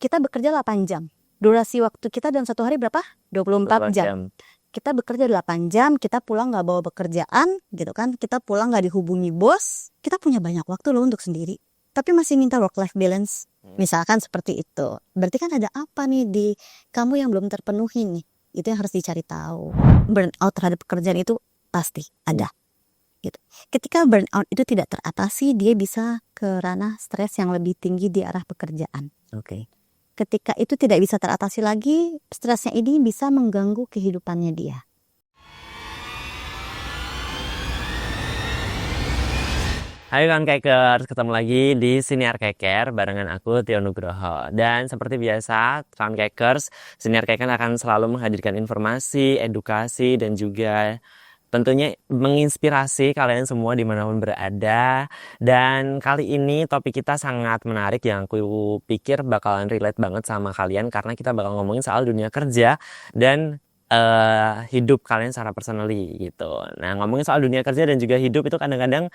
kita bekerja 8 jam. Durasi waktu kita dalam satu hari berapa? 24 jam. Kita bekerja 8 jam, kita pulang nggak bawa pekerjaan gitu kan, kita pulang nggak dihubungi bos, kita punya banyak waktu loh untuk sendiri, tapi masih minta work-life balance, misalkan seperti itu. Berarti kan ada apa nih di kamu yang belum terpenuhi nih, itu yang harus dicari tahu. Burnout terhadap pekerjaan itu pasti ada gitu. Ketika burnout itu tidak teratasi, dia bisa ke ranah stres yang lebih tinggi di arah pekerjaan. Ketika itu tidak bisa teratasi lagi, stresnya ini bisa mengganggu kehidupannya dia. Hai kawan Kekers, ketemu lagi di Siniar Keker barengan aku Tio Nugroho. Dan seperti biasa, kawan Kekers, Siniar Keker akan selalu menghadirkan informasi, edukasi, dan juga tentunya menginspirasi kalian semua dimanapun berada. Dan kali ini topik kita sangat menarik yang aku pikir bakalan relate banget sama kalian, karena kita bakal ngomongin soal dunia kerja dan hidup kalian secara personally gitu. Nah, ngomongin soal dunia kerja dan juga hidup itu kadang-kadang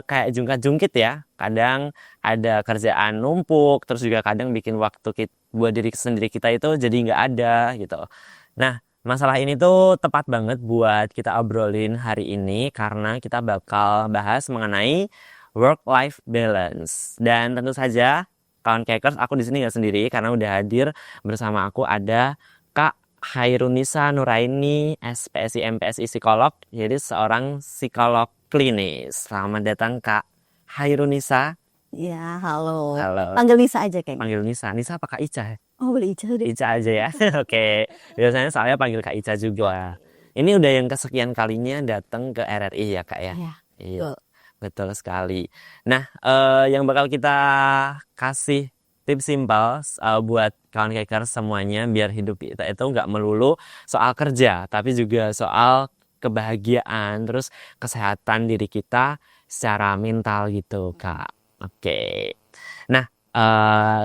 kayak jungkat-jungkit ya. Kadang ada kerjaan numpuk, terus juga kadang bikin waktu buat diri sendiri kita itu jadi nggak ada gitu. Nah, masalah ini tuh tepat banget buat kita obrolin hari ini karena kita bakal bahas mengenai work-life balance. Dan tentu saja kawan Kekers, aku di sini nggak sendiri karena udah hadir bersama aku ada Kak Hairunisa Nuraini, SPSI MPSI psikolog, jadi seorang psikolog klinis. Selamat datang Kak Hairunisa. Ya, halo. Halo. Panggil Nisa aja kayaknya. Panggil Nisa. Nisa apa Kak Ica? Oh, boleh Ica deh. Ica aja ya. Oke. Biasanya saya panggil Kak Ica juga. Ini udah yang kesekian kalinya datang ke RRI ya Kak ya? Iya. Betul sekali. Nah, yang bakal kita kasih tips simpel buat kawan Kekers semuanya biar hidup kita itu nggak melulu soal kerja, tapi juga soal kebahagiaan, terus kesehatan diri kita secara mental gitu, Kak. Oke. Nah,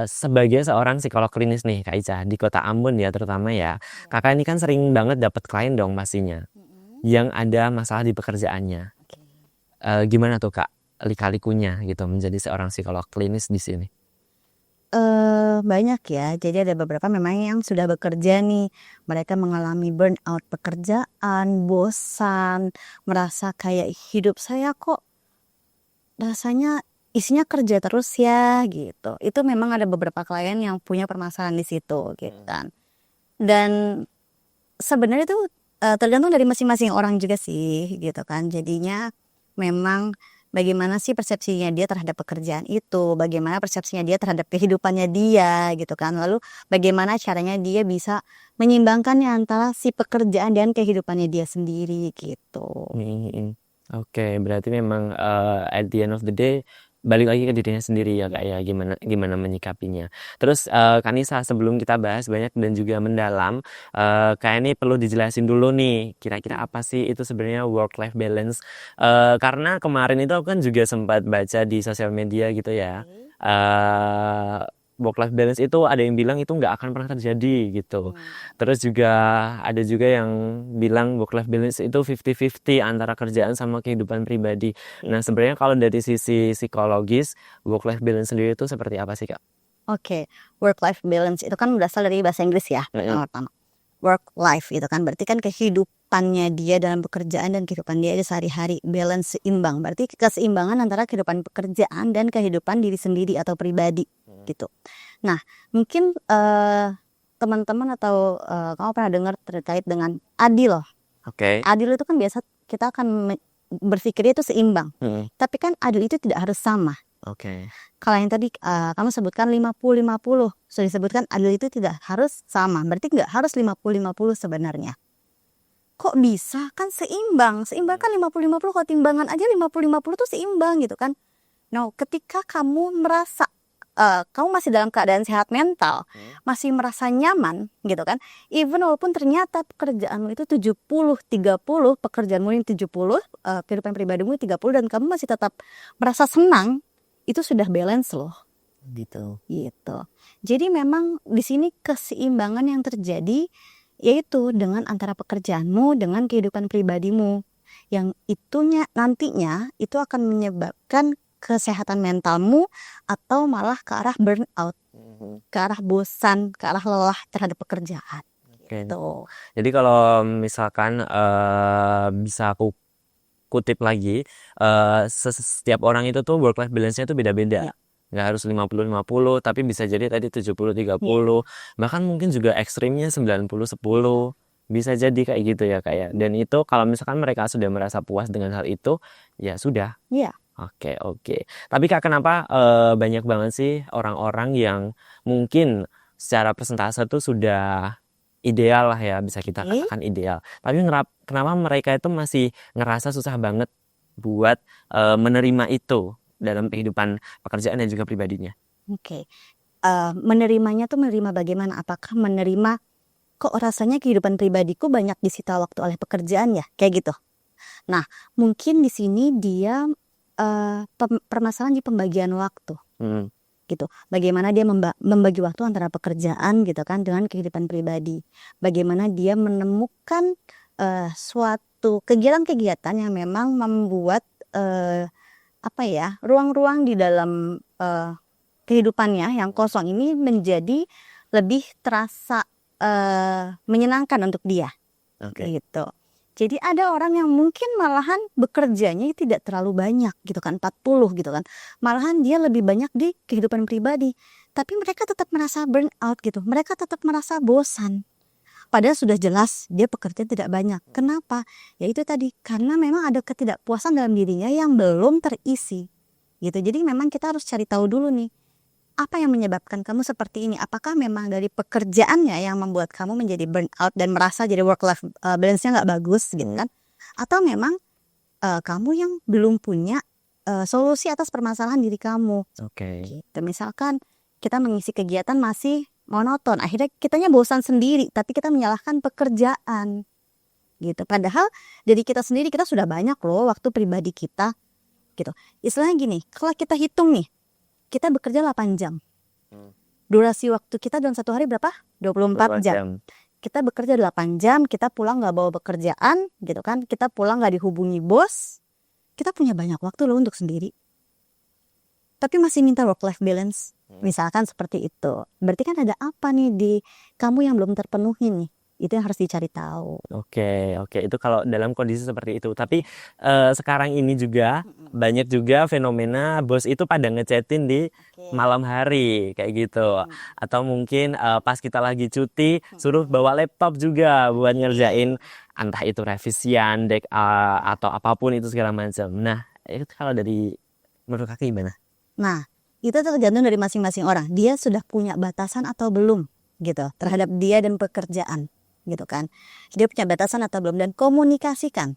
sebagai seorang psikolog klinis nih, Kak Ica, di Kota Ambon ya terutama ya, Kakak ini kan sering banget dapat klien dong pastinya, yang ada masalah di pekerjaannya. Gimana tuh Kak lika-likunya gitu menjadi seorang psikolog klinis di sini? Banyak ya, jadi ada beberapa memang yang sudah bekerja nih, mereka mengalami burnout pekerjaan, bosan, merasa kayak hidup saya kok rasanya isinya kerja terus ya gitu. Itu memang ada beberapa klien yang punya permasalahan di situ gitu kan. Dan sebenarnya itu tergantung dari masing-masing orang juga sih gitu kan. Jadinya memang bagaimana sih persepsinya dia terhadap pekerjaan itu, bagaimana persepsinya dia terhadap kehidupannya dia gitu kan. Lalu bagaimana caranya dia bisa menyeimbangkannya antara si pekerjaan dan kehidupannya dia sendiri gitu. Oke, berarti memang at the end of the day balik lagi ke dirinya sendiri ya Kak ya, gimana menyikapinya. Terus Kanisa, sebelum kita bahas banyak dan juga mendalam, kayak ini perlu dijelasin dulu nih, kira-kira apa sih itu sebenarnya work-life balance? Karena kemarin itu aku kan juga sempat baca di sosial media gitu ya, work-life balance itu ada yang bilang itu nggak akan pernah terjadi gitu. Terus juga ada juga yang bilang work-life balance itu 50-50 antara kerjaan sama kehidupan pribadi. Nah, sebenarnya kalau dari sisi psikologis, work-life balance sendiri itu seperti apa sih Kak? Oke, work-life balance itu kan berasal dari bahasa Inggris ya, yang pertama. Work-life itu kan berarti kan kehidupannya dia dalam pekerjaan dan kehidupan dia sehari-hari, balance seimbang. Berarti keseimbangan antara kehidupan pekerjaan dan kehidupan diri sendiri atau pribadi gitu. Nah, mungkin teman-teman atau kamu pernah dengar terkait dengan adil. Oke. Adil itu kan biasa kita akan berpikirnya itu seimbang. Tapi kan adil itu tidak harus sama. Oke. Kalau yang tadi kamu sebutkan 50-50, sudah disebutkan adil itu tidak harus sama. Berarti nggak harus 50-50 sebenarnya. Kok bisa? Kan seimbang. Seimbang kan 50-50, kalau timbangan aja 50-50 itu seimbang gitu kan. Nah, ketika kamu merasa kamu masih dalam keadaan sehat mental, masih merasa nyaman gitu kan, even walaupun ternyata pekerjaanmu itu 70-30, pekerjaanmu ini 70, kehidupan pribadimu 30, dan kamu masih tetap merasa senang, itu sudah balance loh gitu. Jadi memang di sini keseimbangan yang terjadi yaitu dengan antara pekerjaanmu dengan kehidupan pribadimu, yang itunya nantinya itu akan menyebabkan kesehatan mentalmu atau malah ke arah burnout, ke arah bosan, ke arah lelah terhadap pekerjaan. Oke. Tuh. Jadi kalau misalkan bisa aku kutip lagi, setiap orang itu tuh work life balance-nya tuh beda-beda. Ya. Nggak harus 50-50, tapi bisa jadi tadi 70-30, bahkan mungkin juga ekstrimnya 90-10. Bisa jadi kayak gitu ya Kak ya. Dan itu kalau misalkan mereka sudah merasa puas dengan hal itu, ya sudah. Iya. Oke. Tapi Kak, kenapa banyak banget sih orang-orang yang mungkin secara persentase tuh sudah ideal lah ya, bisa kita Oke. katakan ideal. Tapi kenapa mereka itu masih ngerasa susah banget buat menerima itu dalam kehidupan pekerjaan dan juga pribadinya? Oke. Menerimanya tuh menerima bagaimana? Apakah menerima kok rasanya kehidupan pribadiku banyak disita waktu oleh pekerjaan ya? Kayak gitu. Nah, mungkin di sini dia permasalahan di pembagian waktu. Gitu. Bagaimana dia membagi waktu antara pekerjaan gitu kan dengan kehidupan pribadi. Bagaimana dia menemukan suatu kegiatan-kegiatan yang memang membuat ruang-ruang di dalam kehidupannya yang kosong ini menjadi lebih terasa menyenangkan untuk dia. Gitu. Jadi ada orang yang mungkin malahan bekerjanya tidak terlalu banyak gitu kan, 40 gitu kan. Malahan dia lebih banyak di kehidupan pribadi. Tapi mereka tetap merasa burn out gitu. Mereka tetap merasa bosan. Padahal sudah jelas dia pekerjaan tidak banyak. Kenapa? Ya itu tadi, karena memang ada ketidakpuasan dalam dirinya yang belum terisi. Gitu. Jadi memang kita harus cari tahu dulu nih, apa yang menyebabkan kamu seperti ini? Apakah memang dari pekerjaannya yang membuat kamu menjadi burnout dan merasa jadi work life balance-nya nggak bagus gitu kan? Atau memang kamu yang belum punya solusi atas permasalahan diri kamu? Gitu. Misalkan kita mengisi kegiatan masih monoton, akhirnya kitanya bosan sendiri, tapi kita menyalahkan pekerjaan. Gitu. Padahal dari kita sendiri kita sudah banyak loh waktu pribadi kita. Gitu. Istilahnya gini, kalau kita hitung nih, kita bekerja 8 jam. Durasi waktu kita dalam satu hari berapa? 24 jam. Kita bekerja 8 jam, kita pulang gak bawa pekerjaan gitu kan. Kita pulang gak dihubungi bos. Kita punya banyak waktu loh untuk sendiri. Tapi masih minta work life balance. Misalkan seperti itu. Berarti kan ada apa nih di kamu yang belum terpenuhi nih. Itu yang harus dicari tahu. Oke. Itu kalau dalam kondisi seperti itu. Tapi sekarang ini juga banyak juga fenomena bos itu pada ngechatin di malam hari kayak gitu. Atau mungkin pas kita lagi cuti suruh bawa laptop juga buat ngerjain entah itu revisian, deck atau apapun itu segala macam. Nah, itu kalau dari menurut Kakak gimana? Nah, itu tergantung dari masing-masing orang. Dia sudah punya batasan atau belum gitu terhadap dia dan pekerjaan. Gitu kan, dia punya batasan atau belum, dan komunikasikan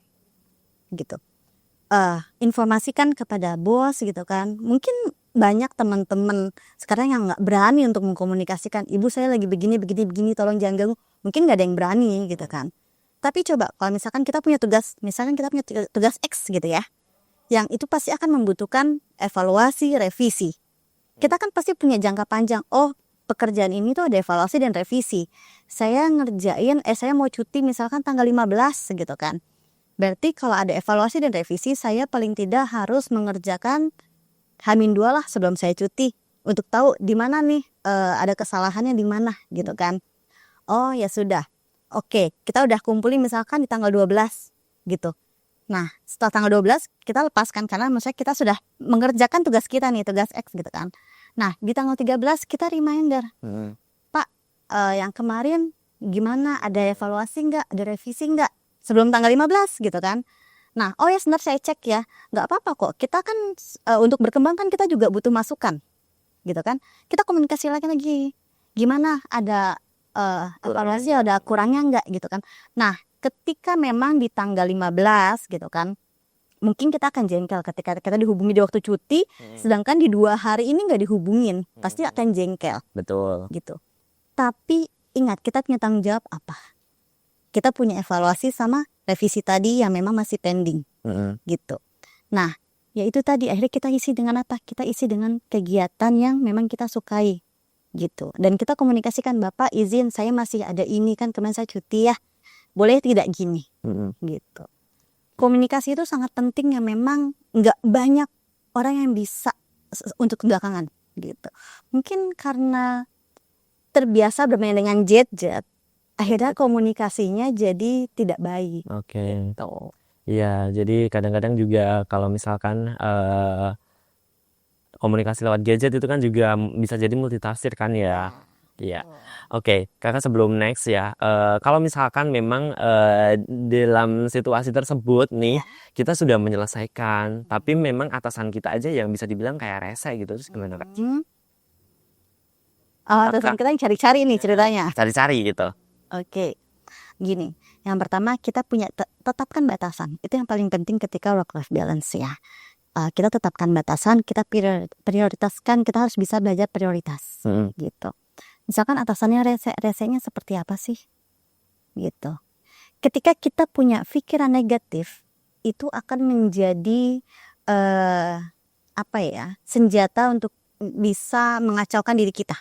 gitu, informasikan kepada bos gitu kan. Mungkin banyak teman-teman sekarang yang nggak berani untuk mengkomunikasikan, ibu saya lagi begini tolong jangan ganggu. Mungkin nggak ada yang berani gitu kan. Tapi coba kalau misalkan kita punya tugas, X gitu ya, yang itu pasti akan membutuhkan evaluasi, revisi. Kita kan pasti punya jangka panjang. Oh, pekerjaan ini tuh ada evaluasi dan revisi. Saya mau cuti misalkan tanggal 15 gitu kan. Berarti kalau ada evaluasi dan revisi, saya paling tidak harus mengerjakan H-2 lah sebelum saya cuti. Untuk tahu di mana nih ada kesalahannya di mana gitu kan. Oh ya sudah. Oke, kita udah kumpulin misalkan di tanggal 12 gitu. Nah, setelah tanggal 12 kita lepaskan karena maksudnya kita sudah mengerjakan tugas kita nih, tugas X gitu kan. Nah, di tanggal 13 kita reminder. Pak, yang kemarin gimana? Ada evaluasi nggak? Ada revisi nggak? Sebelum tanggal 15 gitu kan. Nah, oh ya sebentar saya cek ya. Nggak apa-apa kok. Kita kan untuk berkembang kan kita juga butuh masukan. Gitu kan. Kita komunikasi lagi. Gimana? Ada evaluasi, ada kurangnya nggak gitu kan. Nah, ketika memang di tanggal 15 gitu kan, mungkin kita akan jengkel ketika kita dihubungi di waktu cuti, sedangkan di 2 hari ini nggak dihubungin, pasti akan jengkel. Betul. Gitu. Tapi ingat, kita punya tanggung jawab apa? Kita punya evaluasi sama revisi tadi yang memang masih pending. Gitu. Nah, ya itu tadi, akhirnya kita isi dengan apa? Kita isi dengan kegiatan yang memang kita sukai. Gitu. Dan kita komunikasikan, Bapak izin saya masih ada ini kan, kemarin saya cuti ya. Boleh tidak gini? Gitu. Komunikasi itu sangat penting, yang memang nggak banyak orang yang bisa untuk belakangan gitu. Mungkin karena terbiasa bermain dengan jet, akhirnya komunikasinya jadi tidak baik Oke. gitu. Iya, jadi kadang-kadang juga kalau misalkan komunikasi lewat gadget itu kan juga bisa jadi multitafsir kan ya. Iya. Oke, kakak sebelum next ya, kalau misalkan memang dalam situasi tersebut nih kita sudah menyelesaikan, tapi memang atasan kita aja yang bisa dibilang kayak rese gitu, terus gimana kak? Atasan kita yang cari-cari nih ceritanya. Cari-cari gitu. Oke, gini. Yang pertama kita punya tetapkan batasan. Itu yang paling penting ketika work life balance ya. Kita tetapkan batasan, kita prioritaskan, kita harus bisa belajar prioritas gitu. Misalkan atasannya resenya seperti apa sih? Gitu. Ketika kita punya pikiran negatif, itu akan menjadi senjata untuk bisa mengacaukan diri kita.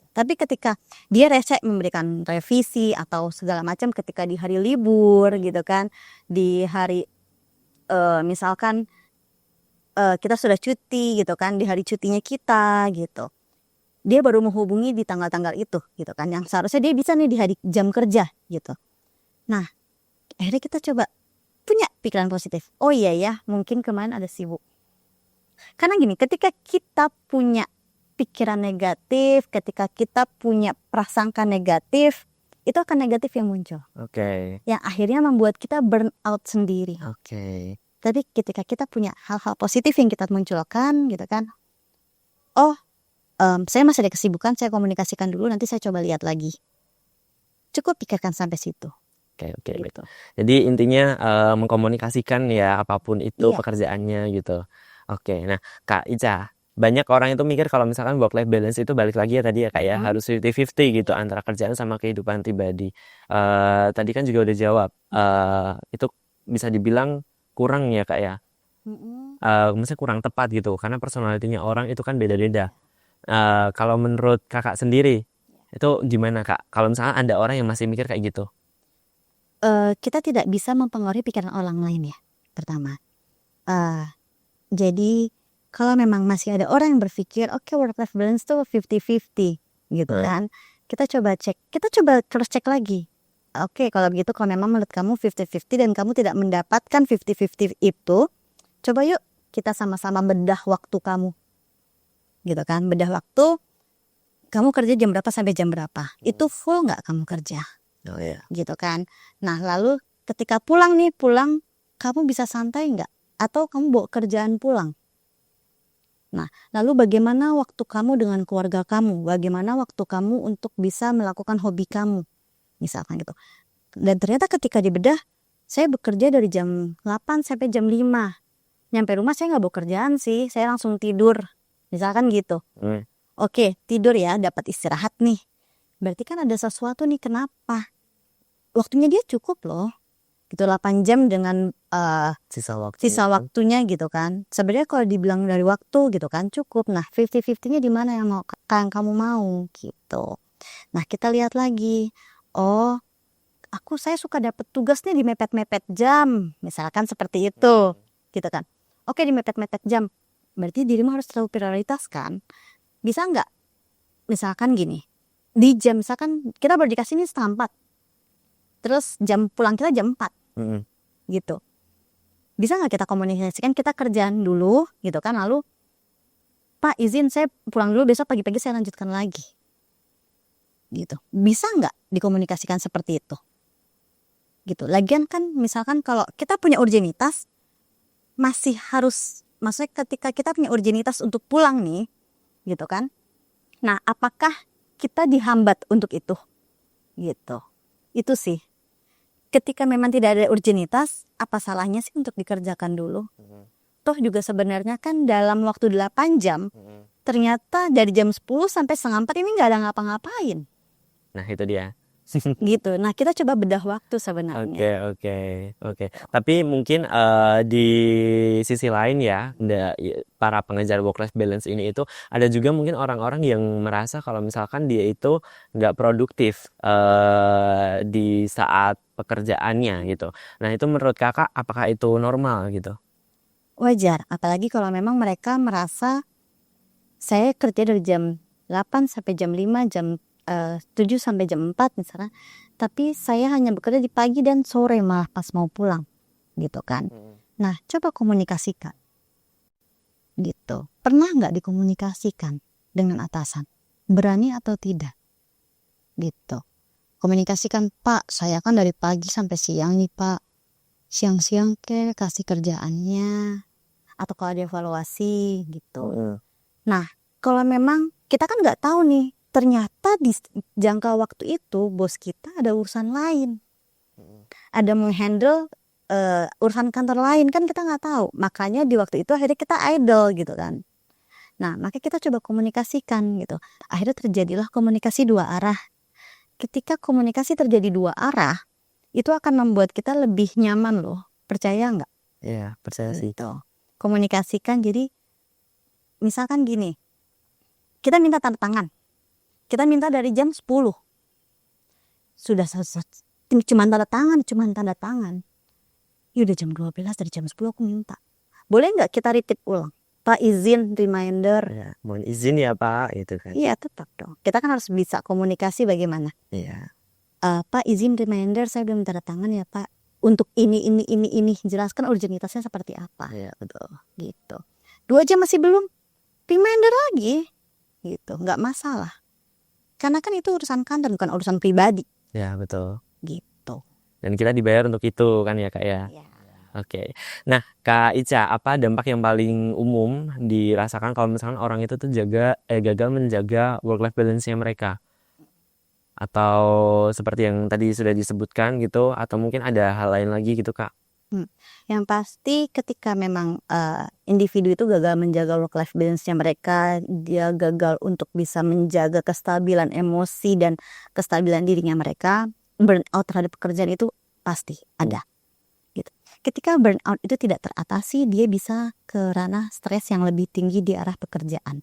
Tapi ketika dia rese memberikan revisi atau segala macam ketika di hari libur gitu kan, di hari misalkan kita sudah cuti gitu kan, di hari cutinya kita gitu, dia baru menghubungi di tanggal-tanggal itu gitu kan, yang seharusnya dia bisa nih di hari jam kerja gitu. Nah akhirnya kita coba punya pikiran positif, oh iya ya mungkin kemarin ada sibuk. Karena gini, ketika kita punya pikiran negatif, ketika kita punya prasangka negatif, itu akan negatif yang muncul. Oke. Yang akhirnya membuat kita burn out sendiri. Oke. Tapi ketika kita punya hal-hal positif yang kita munculkan gitu kan, saya masih ada kesibukan, saya komunikasikan dulu, nanti saya coba lihat lagi. Cukup pikirkan sampai situ. Oke. Gitu. Jadi intinya mengkomunikasikan ya apapun itu Iya. pekerjaannya gitu. Oke, nah Kak Ica, banyak orang itu mikir kalau misalkan work life balance itu balik lagi ya tadi ya Kak ya, harus 50-50 gitu antara kerjaan sama kehidupan pribadi. Tadi kan juga udah jawab, itu bisa dibilang kurang ya Kak ya. Maksudnya kurang tepat gitu, karena personalitinya orang itu kan beda-beda. Kalau menurut kakak sendiri, itu gimana Kak? Kalau misalkan ada orang yang masih mikir kayak gitu? Kita tidak bisa mempengaruhi pikiran orang lain ya, pertama. Jadi kalau memang masih ada orang yang berpikir oke work life balance tuh 50-50 gitu kan, kita coba cross check lagi. Oke, kalau begitu kalau memang menurut kamu 50-50 dan kamu tidak mendapatkan 50-50 itu, coba yuk kita sama-sama bedah waktu kamu gitu kan, bedah waktu kamu kerja jam berapa sampai jam berapa, itu full nggak kamu kerja Oh ya. gitu kan. Nah lalu ketika pulang kamu bisa santai nggak, atau kamu bawa kerjaan pulang. Nah lalu bagaimana waktu kamu dengan keluarga kamu, bagaimana waktu kamu untuk bisa melakukan hobi kamu misalkan gitu. Dan ternyata ketika dibedah, saya bekerja dari jam 8 sampai jam 5, nyampe rumah saya nggak bawa kerjaan sih, saya langsung tidur misalkan gitu. Oke, tidur ya, dapat istirahat nih, berarti kan ada sesuatu nih. Kenapa? Waktunya dia cukup loh gitu, 8 jam dengan Sisa waktunya gitu kan. Sebenarnya kalau dibilang dari waktu gitu kan cukup. Nah 50-50-nya di mana yang kamu mau gitu. Nah kita lihat lagi, saya suka dapat tugas nih di mepet-mepet jam misalkan seperti itu gitu kan. Oke, di mepet-mepet jam berarti dirimu harus terlalu prioritas kan. Bisa nggak misalkan gini, di jam misalkan kita baru dikasih ini 3:30, terus jam pulang kita jam 4 gitu, bisa nggak kita komunikasikan, kita kerjaan dulu gitu kan, lalu Pak izin saya pulang dulu, besok pagi-pagi saya lanjutkan lagi gitu. Bisa nggak dikomunikasikan seperti itu gitu. Lagian kan misalkan kalau kita punya urgenitas, masih harus, maksudnya ketika kita punya urgenitas untuk pulang nih gitu kan, nah apakah kita dihambat untuk itu gitu. Itu sih, ketika memang tidak ada urgenitas, apa salahnya sih untuk dikerjakan dulu. Toh juga sebenarnya kan dalam waktu 8 jam, ternyata dari jam 10 sampai 3:30 ini nggak ada ngapa-ngapain. Nah itu dia. Gitu. Nah kita coba bedah waktu sebenarnya. Oke. Tapi mungkin di sisi lain ya, para pengejar work life balance ini itu ada juga mungkin orang-orang yang merasa kalau misalkan dia itu nggak produktif di saat pekerjaannya gitu. Nah itu menurut kakak apakah itu normal gitu? wajar. Apalagi kalau memang mereka merasa saya kerja dari jam 8 sampai jam 5, jam 7 sampai jam 4 misalnya. Tapi saya hanya bekerja di pagi dan sore malah pas mau pulang gitu kan. Nah, coba komunikasikan gitu. Pernah nggak dikomunikasikan dengan atasan? Berani atau tidak? Gitu. Komunikasikan, Pak, saya kan dari pagi sampai siang nih, Pak. Siang-siang kasih kerjaannya. Atau kalau ada evaluasi gitu. Nah, kalau memang kita kan nggak tahu nih, ternyata di jangka waktu itu bos kita ada urusan lain. Ada menghandle urusan kantor lain, kan kita nggak tahu. Makanya di waktu itu akhirnya kita idle gitu kan. Nah, makanya kita coba komunikasikan gitu. Akhirnya terjadilah komunikasi dua arah. Ketika komunikasi terjadi dua arah, itu akan membuat kita lebih nyaman loh. Percaya nggak? Iya, percaya sih. Gitu. Komunikasikan, jadi misalkan gini, kita minta tanda tangan. Kita minta dari jam 10. Sudah cuma tanda tangan. Ya udah jam 12, dari jam 10 aku minta. Boleh nggak kita repeat ulang? Pak, izin reminder. Ya, mohon izin ya Pak, gitu kan. Iya, tetap dong. Kita kan harus bisa komunikasi bagaimana. Iya. Pak, izin reminder, saya belum tanda tangan ya Pak. Untuk ini. Jelaskan urgenitasnya seperti apa. Iya, betul. Gitu. 2 jam masih belum, reminder lagi. Gitu, nggak masalah. Karena kan itu urusan kantor, bukan urusan pribadi. Ya, betul. Gitu. Dan kita dibayar untuk itu kan ya Kak ya. Ya. Oke. Nah, Kak Ica, apa dampak yang paling umum dirasakan kalau misalkan orang itu tuh gagal menjaga work life balance-nya mereka? Atau seperti yang tadi sudah disebutkan gitu, atau mungkin ada hal lain lagi gitu Kak? Yang pasti ketika memang individu itu gagal menjaga work life balance-nya mereka, dia gagal untuk bisa menjaga kestabilan emosi dan kestabilan dirinya mereka, burnout terhadap pekerjaan itu pasti ada. Gitu. Ketika burnout itu tidak teratasi, dia bisa ke ranah stres yang lebih tinggi di arah pekerjaan.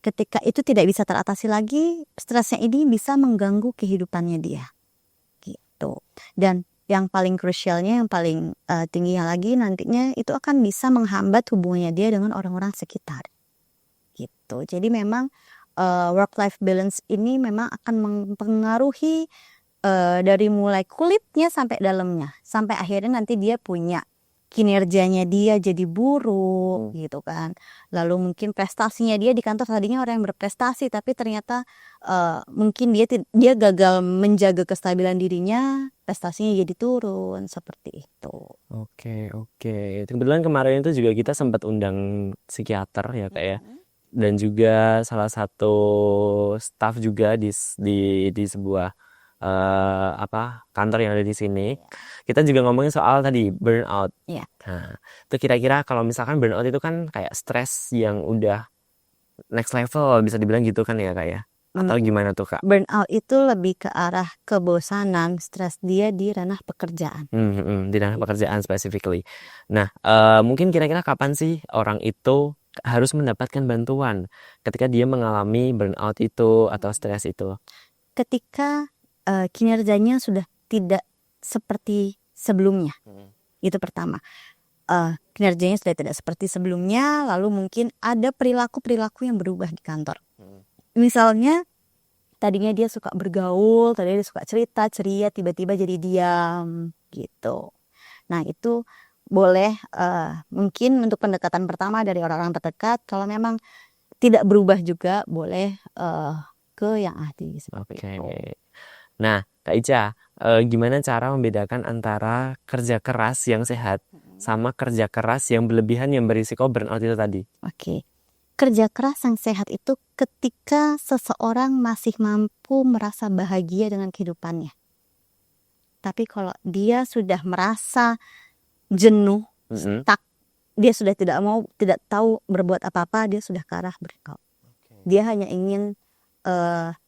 Ketika itu tidak bisa teratasi lagi, stresnya ini bisa mengganggu kehidupannya dia. Gitu. Dan yang paling krusialnya, yang paling tingginya lagi nantinya itu akan bisa menghambat hubungannya dia dengan orang-orang sekitar. Gitu. Jadi memang work life balance ini memang akan mempengaruhi dari mulai kulitnya sampai dalamnya, sampai akhirnya nanti dia punya kinerjanya dia jadi buruk gitu kan. Lalu mungkin prestasinya dia di kantor, tadinya orang yang berprestasi tapi ternyata mungkin dia gagal menjaga kestabilan dirinya, prestasinya jadi turun seperti itu. Oke. Kebetulan kemarin itu juga kita sempat undang psikiater ya Kak ya. Dan juga salah satu staff juga di sebuah kantor yang ada di sini. Kita juga ngomongin soal tadi burnout. Iya. Nah, itu kira-kira kalau misalkan burnout itu kan kayak stres yang udah next level bisa dibilang gitu kan ya Kak ya? Atau gimana tuh Kak? Burnout itu lebih ke arah kebosanan, stres dia di ranah pekerjaan. Di ranah pekerjaan specifically. Nah, mungkin kira-kira kapan sih orang itu harus mendapatkan bantuan ketika dia mengalami burnout itu atau stres itu? Ketika kinerjanya sudah tidak seperti sebelumnya. Itu pertama. Kinerjanya sudah tidak seperti sebelumnya, lalu mungkin ada perilaku-perilaku yang berubah di kantor. Misalnya tadinya dia suka bergaul, tadinya dia suka cerita, ceria, tiba-tiba jadi diam gitu. Nah, itu boleh mungkin untuk pendekatan pertama dari orang-orang terdekat. Kalau memang tidak berubah juga boleh ke yang ahli seperti itu. Nah, Kak Ica, gimana cara membedakan antara kerja keras yang sehat sama kerja keras yang berlebihan yang berisiko burnout itu tadi? Oke. Kerja keras yang sehat itu ketika seseorang masih mampu merasa bahagia dengan kehidupannya. Tapi kalau dia sudah merasa jenuh, stuck, dia sudah tidak tahu berbuat apa-apa, dia sudah ke arah burnout. Dia hanya ingin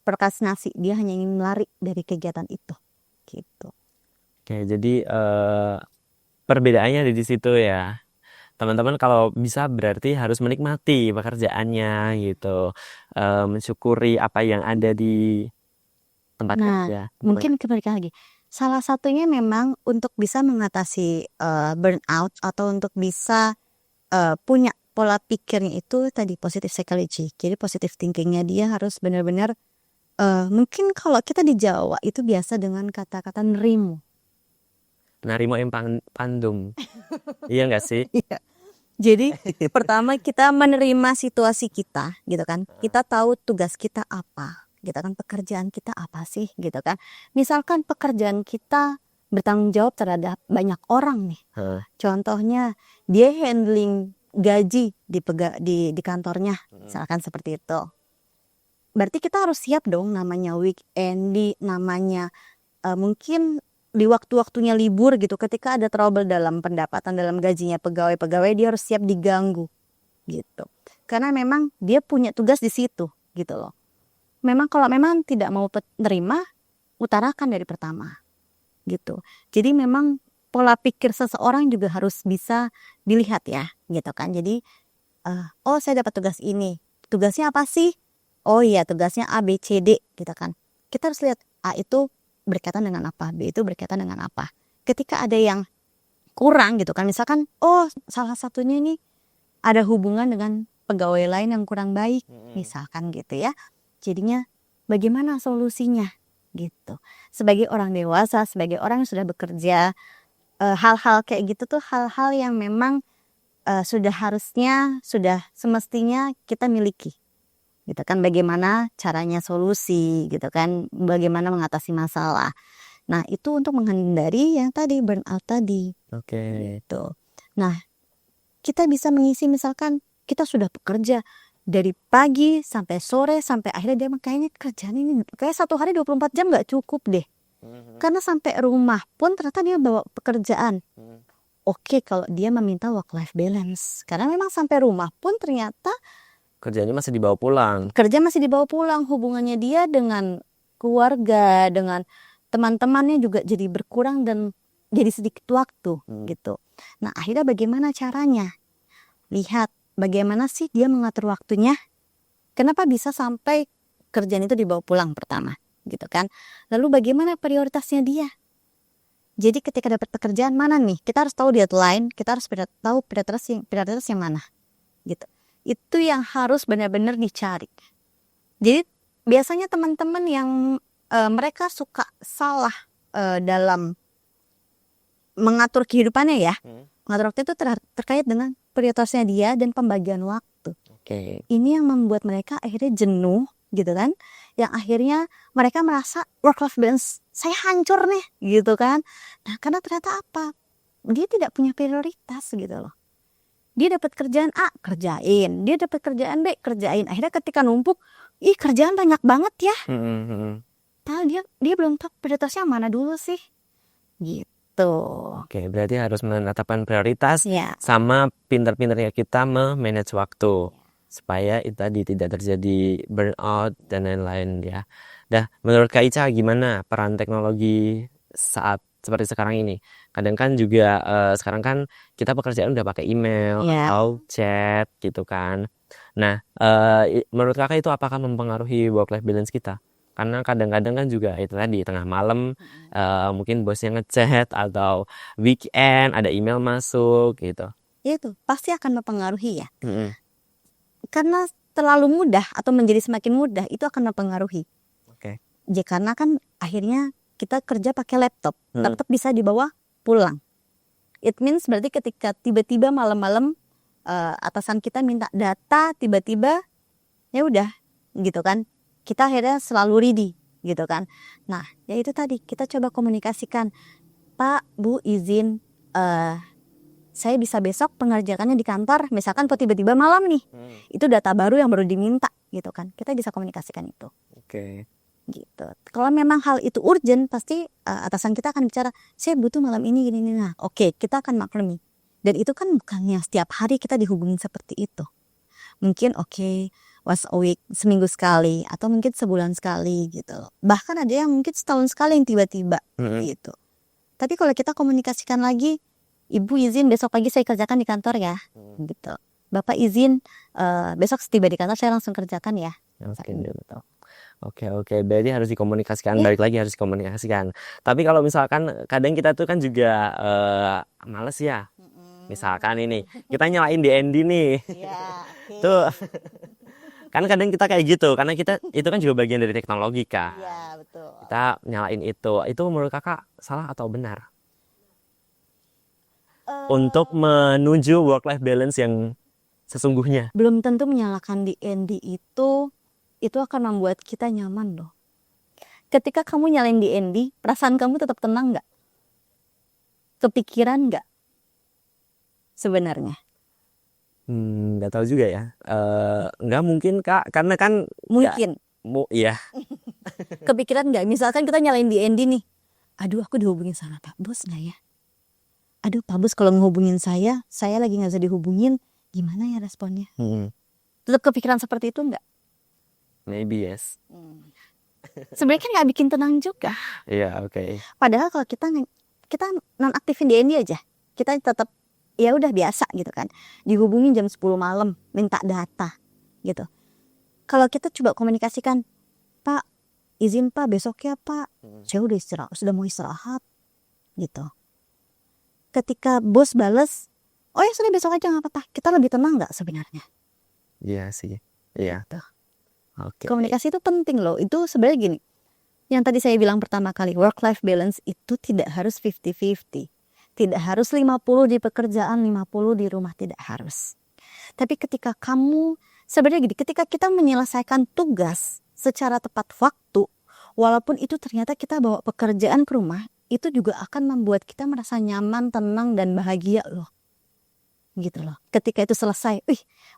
prokrastinasi, dia hanya ingin lari dari kegiatan itu, gitu. Oke, jadi perbedaannya ada di situ ya. Teman-teman kalau bisa berarti harus menikmati pekerjaannya gitu, mensyukuri apa yang ada di tempat kerja. Mungkin kembali lagi, salah satunya memang untuk bisa mengatasi burnout atau untuk bisa punya pola pikirnya itu tadi positive psychology. Jadi positive thinkingnya dia harus benar-benar mungkin kalau kita di Jawa itu biasa dengan kata-kata nerimo. Narimo yang pandum. Iya nggak sih? Iya. Jadi pertama kita menerima situasi kita gitu kan. Kita tahu tugas kita apa gitu kan. Pekerjaan kita apa sih gitu kan. Misalkan pekerjaan kita bertanggung jawab terhadap banyak orang nih. Hah. Contohnya dia handling gaji di kantornya. Misalkan seperti itu. Berarti kita harus siap dong namanya weekend, namanya mungkin di waktu-waktunya libur gitu, ketika ada trouble dalam pendapatan, dalam gajinya pegawai-pegawai, dia harus siap diganggu gitu. Karena memang dia punya tugas di situ gitu loh. Memang kalau memang tidak mau terima, utarakan dari pertama gitu. Jadi memang pola pikir seseorang juga harus bisa dilihat ya gitu kan. Jadi oh saya dapat tugas ini, tugasnya apa sih? Oh iya tugasnya A, B, C, D gitu kan. Kita harus lihat A itu berkaitan dengan apa, B itu berkaitan dengan apa. Ketika ada yang kurang gitu kan, misalkan oh salah satunya ini ada hubungan dengan pegawai lain yang kurang baik misalkan gitu ya. Jadinya bagaimana solusinya gitu. Sebagai orang dewasa, sebagai orang yang sudah bekerja, hal-hal kayak gitu tuh hal-hal yang memang sudah semestinya kita miliki gitu kan. Bagaimana caranya solusi gitu kan, bagaimana mengatasi masalah. Nah itu untuk menghindari yang tadi burnout tadi Oke. gitu. Nah kita bisa mengisi, misalkan kita sudah bekerja dari pagi sampai sore, sampai akhirnya dia kayaknya kerjaan ini kayak satu hari 24 jam nggak cukup deh. Karena sampai rumah pun ternyata dia bawa pekerjaan. Oke kalau dia meminta work life balance, karena memang sampai rumah pun ternyata Kerjanya masih dibawa pulang. kerja masih dibawa pulang, hubungannya dia dengan keluarga, dengan teman-temannya juga jadi berkurang dan jadi sedikit waktu gitu. Nah akhirnya bagaimana caranya? Lihat bagaimana sih dia mengatur waktunya. Kenapa bisa sampai kerjaan itu dibawa pulang pertama gitu kan. Lalu bagaimana prioritasnya dia? Jadi ketika dapat pekerjaan mana nih, kita harus tahu deadline, kita harus tahu prioritas yang mana gitu. Itu yang harus benar-benar dicari. Jadi biasanya teman-teman yang mereka suka salah dalam mengatur kehidupannya ya. Mengatur waktu itu terkait dengan prioritasnya dia dan pembagian waktu. Oke. Ini yang membuat mereka akhirnya jenuh gitu kan. Yang akhirnya mereka merasa work life balance saya hancur nih gitu kan. Nah karena ternyata apa? Dia tidak punya prioritas gitu loh. Dia dapat kerjaan A, kerjain. Dia dapat kerjaan B, kerjain. Akhirnya ketika numpuk, ih kerjaan banyak banget ya. Padahal dia belum tahu prioritasnya mana dulu sih. Gitu. Oke, berarti harus menetapkan prioritas Ya. sama pintar-pintarnya kita memanage waktu supaya itu tadi tidak terjadi burnout dan lain-lain ya. Dah, menurut Kak Ica gimana peran teknologi saat seperti sekarang ini? Kadang kan juga sekarang kan kita pekerjaan udah pakai email Ya. atau chat gitu kan. Nah, menurut Kakak itu apakah mempengaruhi work life balance kita? Karena kadang-kadang kan juga itu tadi tengah malam mungkin bosnya ngechat atau weekend ada email masuk gitu. Itu pasti akan mempengaruhi ya. Karena terlalu mudah atau menjadi semakin mudah itu akan mempengaruhi. Oke. Ya karena kan akhirnya kita kerja pakai laptop. Laptop bisa dibawa pulang. It means berarti ketika tiba-tiba malam-malam atasan kita minta data, tiba-tiba ya udah gitu kan. Kita akhirnya selalu ready gitu kan. Nah ya itu tadi kita coba komunikasikan. Pak, Bu izin saya bisa besok pengerjaannya di kantor, misalkan kok tiba-tiba malam nih, itu data baru yang baru diminta gitu kan, kita bisa komunikasikan itu. Oke. Gitu. Kalau memang hal itu urgent, pasti atasan kita akan bicara, saya butuh malam ini gini. Nah, oke, kita akan maklumi. Dan itu kan bukannya setiap hari kita dihubungin seperti itu. Mungkin once a week, seminggu sekali, atau mungkin sebulan sekali gitu. Bahkan ada yang mungkin setahun sekali yang tiba-tiba gitu. Tapi kalau kita komunikasikan lagi, Ibu izin besok pagi saya kerjakan di kantor ya, gitu. Bapak izin besok tiba di kantor saya langsung kerjakan ya. Gitu. Oke, berarti harus dikomunikasikan, balik lagi harus dikomunikasikan. Tapi kalau misalkan kadang kita tuh kan juga males ya, Misalkan ini, kita nyalain DND nih. Ya, Tuh, kan kadang kita kayak gitu, karena kita itu kan juga bagian dari teknologi kan. Iya, betul. Kita nyalain itu. Itu menurut kakak salah atau benar? Untuk menuju work-life balance yang sesungguhnya. Belum tentu menyalakan DND itu akan membuat kita nyaman loh. Ketika kamu nyalain DND, perasaan kamu tetap tenang nggak? Kepikiran nggak? Sebenarnya. Nggak tahu juga ya. Nggak mungkin kak, karena kan Mungkin. iya. Kepikiran nggak? Misalkan kita nyalain DND nih. Aduh, aku dihubungin sama Pak Bos nggak ya? Aduh, Pak Bos kalau ngehubungin saya lagi nggak bisa dihubungin. Gimana ya responnya? Tetap kepikiran seperti itu nggak? Maybe yes. Sebenarnya kan nggak bikin tenang juga. Iya, oke. Padahal kalau kita nonaktifin DND aja, kita tetap ya udah biasa gitu kan. Dihubungin jam 10 malam, minta data gitu. Kalau kita coba komunikasikan, Pak, izin Pak besok ya Pak, saya sudah mau istirahat gitu. Ketika bos bales, oh ya sudah besok aja nggak apa-apa, kita lebih tenang nggak sebenarnya? Iya sih. Iya. Gitu. Oke. Komunikasi itu penting loh. Itu sebenarnya gini, yang tadi saya bilang pertama kali, work-life balance itu tidak harus 50-50. Tidak harus 50 di pekerjaan, 50 di rumah, tidak harus. Tapi ketika kamu, sebenarnya gini, ketika kita menyelesaikan tugas secara tepat waktu, walaupun itu ternyata kita bawa pekerjaan ke rumah, itu juga akan membuat kita merasa nyaman, tenang, dan bahagia loh. Gitu loh. Ketika itu selesai,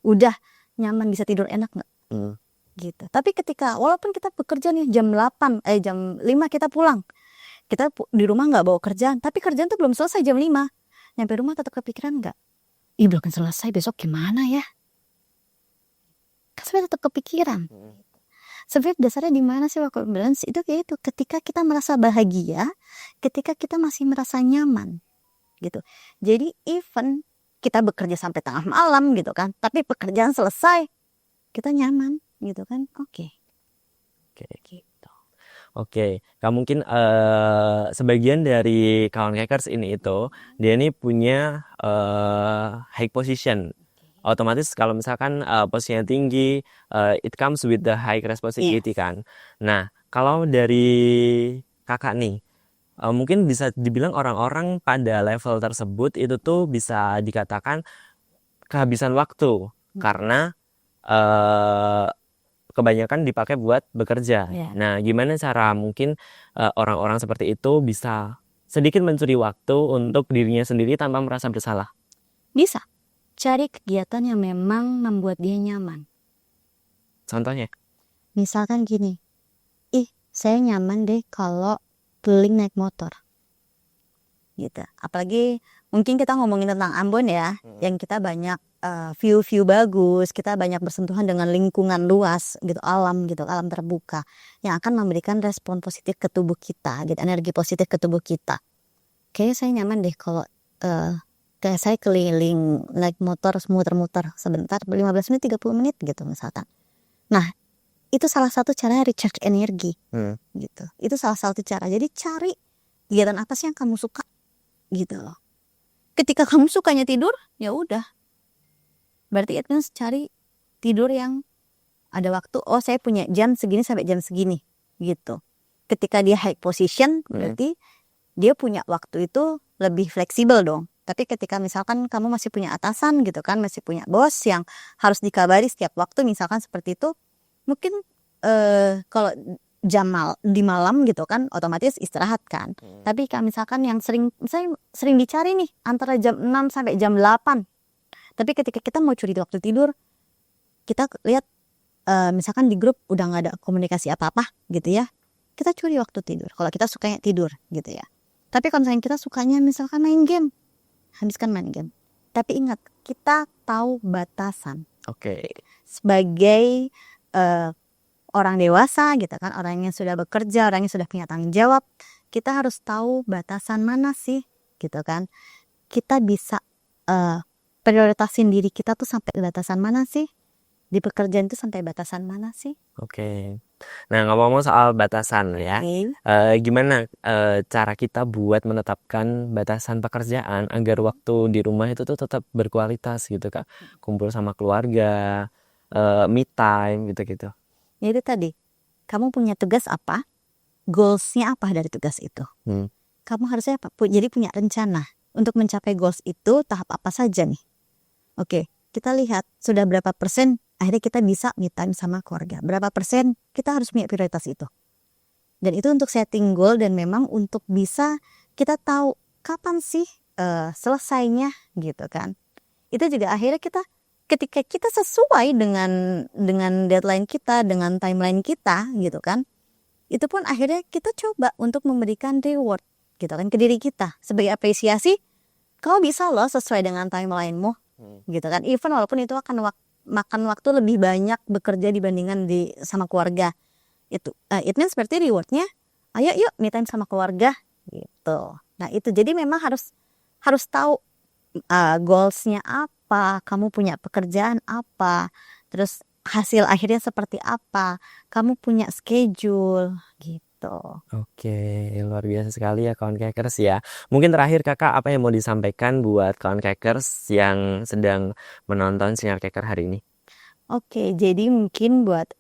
udah nyaman, bisa tidur enak nggak? Gitu. Tapi ketika walaupun kita bekerja nih jam 5 kita pulang, kita di rumah nggak bawa kerjaan, tapi kerjaan tuh belum selesai jam 5, nyampe rumah tetap kepikiran nggak? Belum selesai, besok gimana ya? Kan sebenarnya tetap kepikiran. Sebenarnya dasarnya di mana sih work-life balance? Itu kayak itu, ketika kita merasa bahagia, ketika kita masih merasa nyaman gitu. Jadi even kita bekerja sampai tengah malam gitu kan, tapi pekerjaan selesai, kita nyaman gitu kan. Oke. Gitu. Oke, mungkin sebagian dari kawan hackers ini itu dia ini punya high position. Otomatis kalau misalkan posisinya tinggi, it comes with the high responsibility kan. Nah, kalau dari kakak nih, mungkin bisa dibilang orang-orang pada level tersebut itu tuh bisa dikatakan kehabisan waktu karena kebanyakan dipakai buat bekerja. Nah, gimana cara mungkin orang-orang seperti itu bisa sedikit mencuri waktu untuk dirinya sendiri tanpa merasa bersalah? Bisa. Cari kegiatan yang memang membuat dia nyaman. Contohnya? Misalkan gini, saya nyaman deh kalau keliling naik motor. Gitu. Apalagi mungkin kita ngomongin tentang Ambon ya, yang kita banyak view bagus, kita banyak bersentuhan dengan lingkungan luas gitu, alam terbuka yang akan memberikan respon positif ke tubuh kita, gitu, energi positif ke tubuh kita. Kayaknya saya nyaman deh kalau kayak saya keliling naik motor muter-muter sebentar, 15 menit 30 menit gitu misalkan. Nah, itu salah satu cara recharge energi gitu. Itu salah satu cara. Jadi cari kegiatan apa sih yang kamu suka gitu loh. Ketika kamu sukanya tidur, ya udah. Berarti itu cari tidur yang ada waktu. Oh, saya punya jam segini sampai jam segini gitu. Ketika dia high position, berarti dia punya waktu itu lebih fleksibel dong. Tapi ketika misalkan kamu masih punya atasan gitu kan, masih punya bos yang harus dikabari setiap waktu, misalkan seperti itu, mungkin kalau di malam gitu kan, otomatis istirahat kan. Tapi kalau misalkan yang misalnya sering dicari nih antara jam 6 sampai jam 8. Tapi ketika kita mau curi waktu tidur, kita lihat misalkan di grup udah nggak ada komunikasi apa-apa gitu ya, kita curi waktu tidur. Kalau kita sukanya tidur gitu ya. Tapi kalau misalnya kita sukanya misalkan main game, habiskan main game. Tapi ingat, kita tahu batasan. Oke. Sebagai orang dewasa gitu kan, orang yang sudah bekerja, orang yang sudah punya tanggung jawab, kita harus tahu batasan mana sih gitu kan. Kita bisa prioritasin diri kita tuh sampai ke batasan mana sih. Di pekerjaan itu sampai batasan mana sih? Oke. Nah, ngomong-ngomong soal batasan ya, Oke. gimana cara kita buat menetapkan batasan pekerjaan agar waktu di rumah itu tuh tetap berkualitas gitu Kak? Kumpul sama keluarga, me time gitu-gitu. Ya itu tadi, kamu punya tugas apa? Goals-nya apa dari tugas itu? Hmm. Kamu harusnya jadi punya rencana untuk mencapai goals itu tahap apa saja nih? Oke, kita lihat sudah berapa persen akhirnya kita bisa me time sama keluarga. Berapa persen kita harus punya prioritas itu. Dan itu untuk setting goal dan memang untuk bisa kita tahu kapan sih selesainya gitu kan. Itu juga akhirnya ketika kita sesuai dengan deadline kita, dengan timeline kita gitu kan. Itu pun akhirnya kita coba untuk memberikan reward gitu kan ke diri kita sebagai apresiasi. Kau bisa loh sesuai dengan timelinemu gitu kan. Even walaupun itu akan makan waktu lebih banyak bekerja dibandingkan sama keluarga. Itu it means seperti rewardnya, ayo yuk me time sama keluarga gitu. Nah itu jadi memang harus tahu goalsnya apa, kamu punya pekerjaan apa, terus hasil akhirnya seperti apa, kamu punya schedule gitu. Oke, luar biasa sekali ya kawan Kakers ya. Mungkin terakhir Kakak apa yang mau disampaikan buat kawan Kakers yang sedang menonton Sinar Keker hari ini? Oke, jadi mungkin buat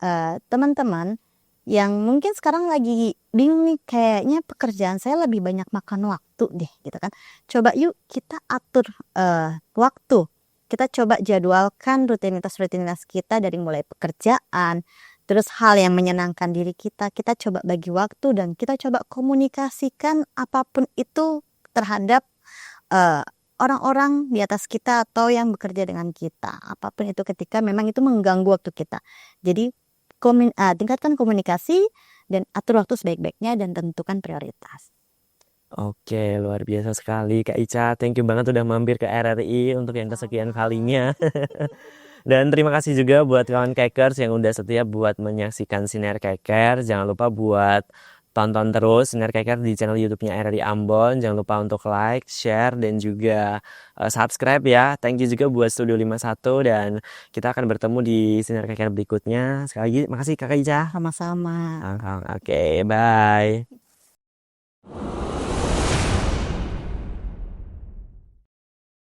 teman-teman yang mungkin sekarang lagi bingung nih, kayaknya pekerjaan saya lebih banyak makan waktu deh gitu kan. Coba yuk kita atur waktu. Kita coba jadwalkan rutinitas kita dari mulai pekerjaan, terus hal yang menyenangkan diri kita coba bagi waktu dan kita coba komunikasikan apapun itu terhadap orang-orang di atas kita atau yang bekerja dengan kita. Apapun itu ketika memang itu mengganggu waktu kita. Jadi tingkatkan komunikasi dan atur waktu sebaik-baiknya dan tentukan prioritas. Oke, luar biasa sekali Kak Ica. Thank you banget udah mampir ke RRI untuk yang kesekian kalinya. Dan terima kasih juga buat kawan Kakers yang udah setia buat menyaksikan Sinar Keker. Jangan lupa buat tonton terus Sinar Keker di channel YouTube-nya RRI Ambon. Jangan lupa untuk like, share, dan juga subscribe ya. Thank you juga buat Studio 51 dan kita akan bertemu di Sinar Keker berikutnya. Sekali lagi, makasih Kakak Ica. Sama-sama. Oke, bye.